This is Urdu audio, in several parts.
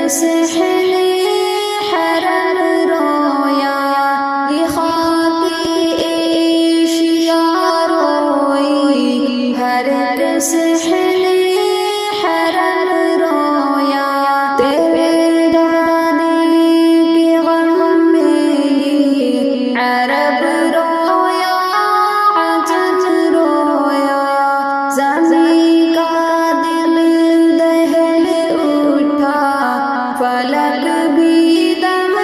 صحن حرم رویا یہ خاکی ایشیا روئی ہر ایک صحن حرم رویا تیرے دادی کے غم میں عرب رویا عجم رویا زمین کا دل دہل اٹھا فلک بھی دم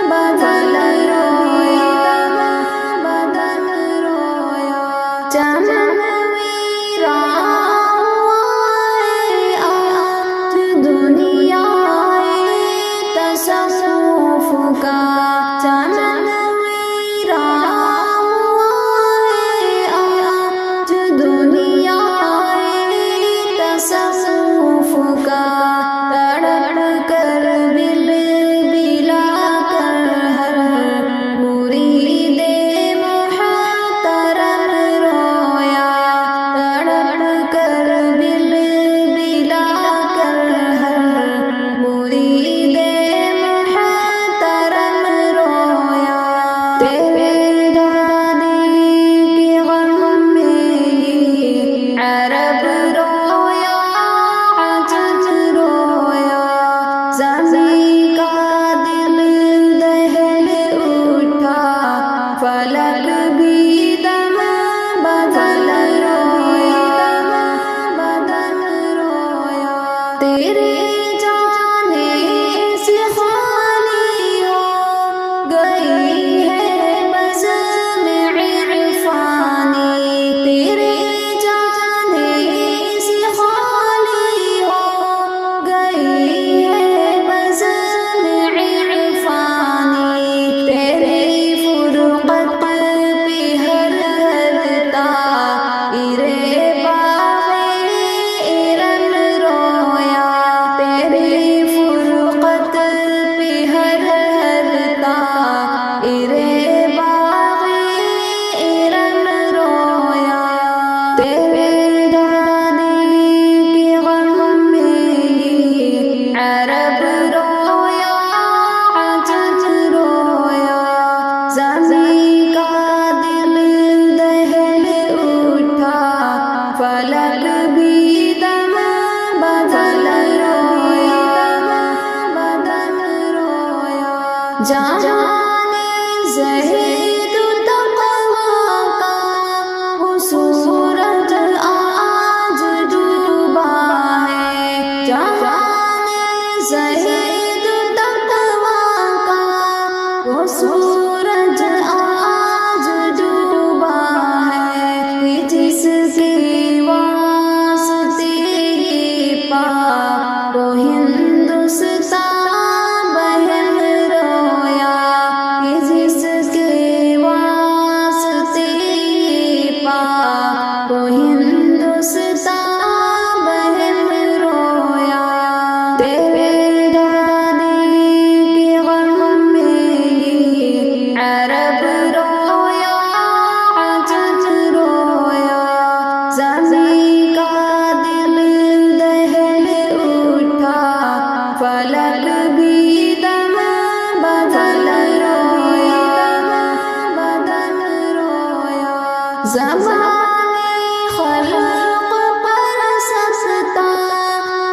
بدل رویا بدل رویا چمن ویران ہوئے آج دنیا تصوف کا چمن ویران ہوئے آج دنیا تصوف کا تڑپ کر بل بلا کر ہر مرید محترم رویا تڑپ کر بل بلا کر ہر مرید محترم رویا تیرے دادی کے غم میں عرب رویا عجم رویا زمین کا دل دہل اٹھا فلک بھی دم بدل رویا بدل رویا تیرے جانے سے خالی ہو گئی ہے بزم عرفانی تیرے جانے سے خالی ہو گئی ہے بزم عرفانی تیرے فرقت پہ ہر طائرے باغ ارم رویا تیرے فرقت پہ ہر طائرے باغ ارم رویا تیرے دادی کے غم میں عرب رویا عجم رویا زمین کا دل دہل اٹھا فلک بھی دم بدل رویا بدل رویا جانے زہد تقویٰ کا وہ سورج آج ڈوبا ہے جانے زہد تقویٰ کا وہ سورج آج ڈوبا ہے جس کے واسطے یہ پاک و ہندوستان بہن رویا جس کے واسطے یہ پاک و ہندوستان بہن رویا تیرے دادی کے غم میں عرب رویا عجم رویا زمین کا دل دہل اٹھا فلک بھی دم بدل رویا بدل رویا زمانے خلق پر سستا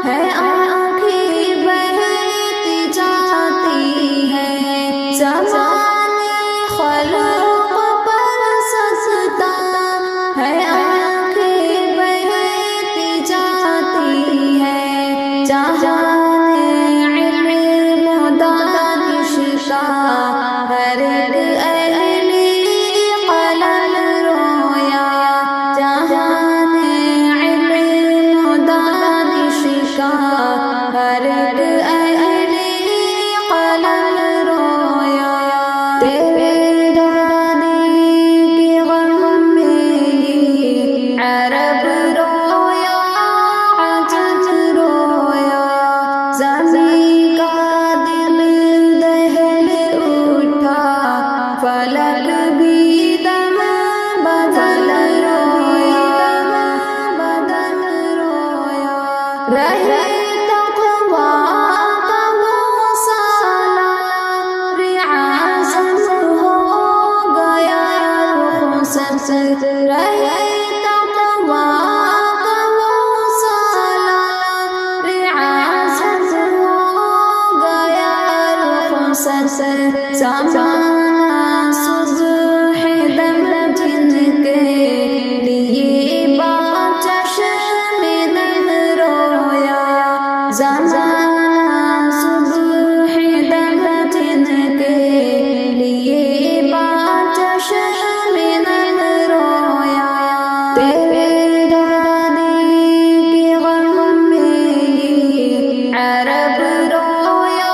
ہے آنکھیں بہتی جاتی ہیں زمانے خلق پر سستا ہے آنکھیں بہتی جاتی ہیں جہانے علم و دانش کا ہر ایک اہل قلم رویا جہانے علم و دانش کا ہر ایک اہل قلم رویا تیرے دادی کے غم میں عرب رویا عجم رویا زمین کا دل دہل اٹھا فلک بھی دم بدل رویا بدل رویا رہے تقویٰ زمانہ صبح دم جن کے لیے با چشم دم رویا زمانہ صبح دم جن کے لیے با چشم دم رویا تیرے دادی کے غم میں عرب رویا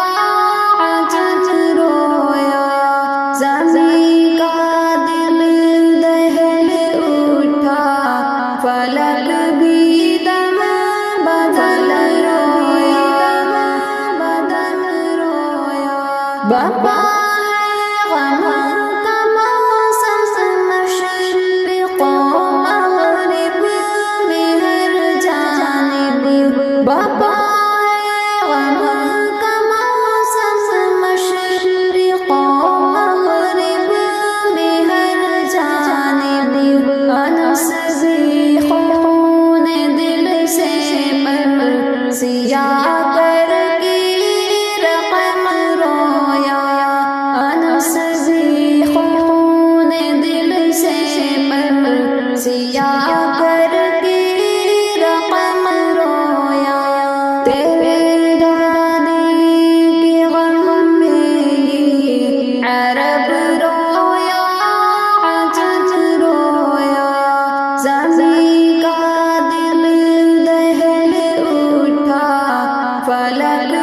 عجم رویا زمین کا دل دہل اٹھا فلک بھی دم بدل رویا بدل رویا بابا ہے غم کا موسم مشرق و مغرب میں ہر جانب بابا ہے غم کا موسم مشرق و مغرب میں ہر جانب انس بھی خون دل سے پر سیاہ کر کے رقم رویا انس بھی خون دل سے پر سیاہ کر کے رقم رویا تیرے دادی کے غم میں عرب رویا عجم رویا زمین کا دل دہل اٹھا فلک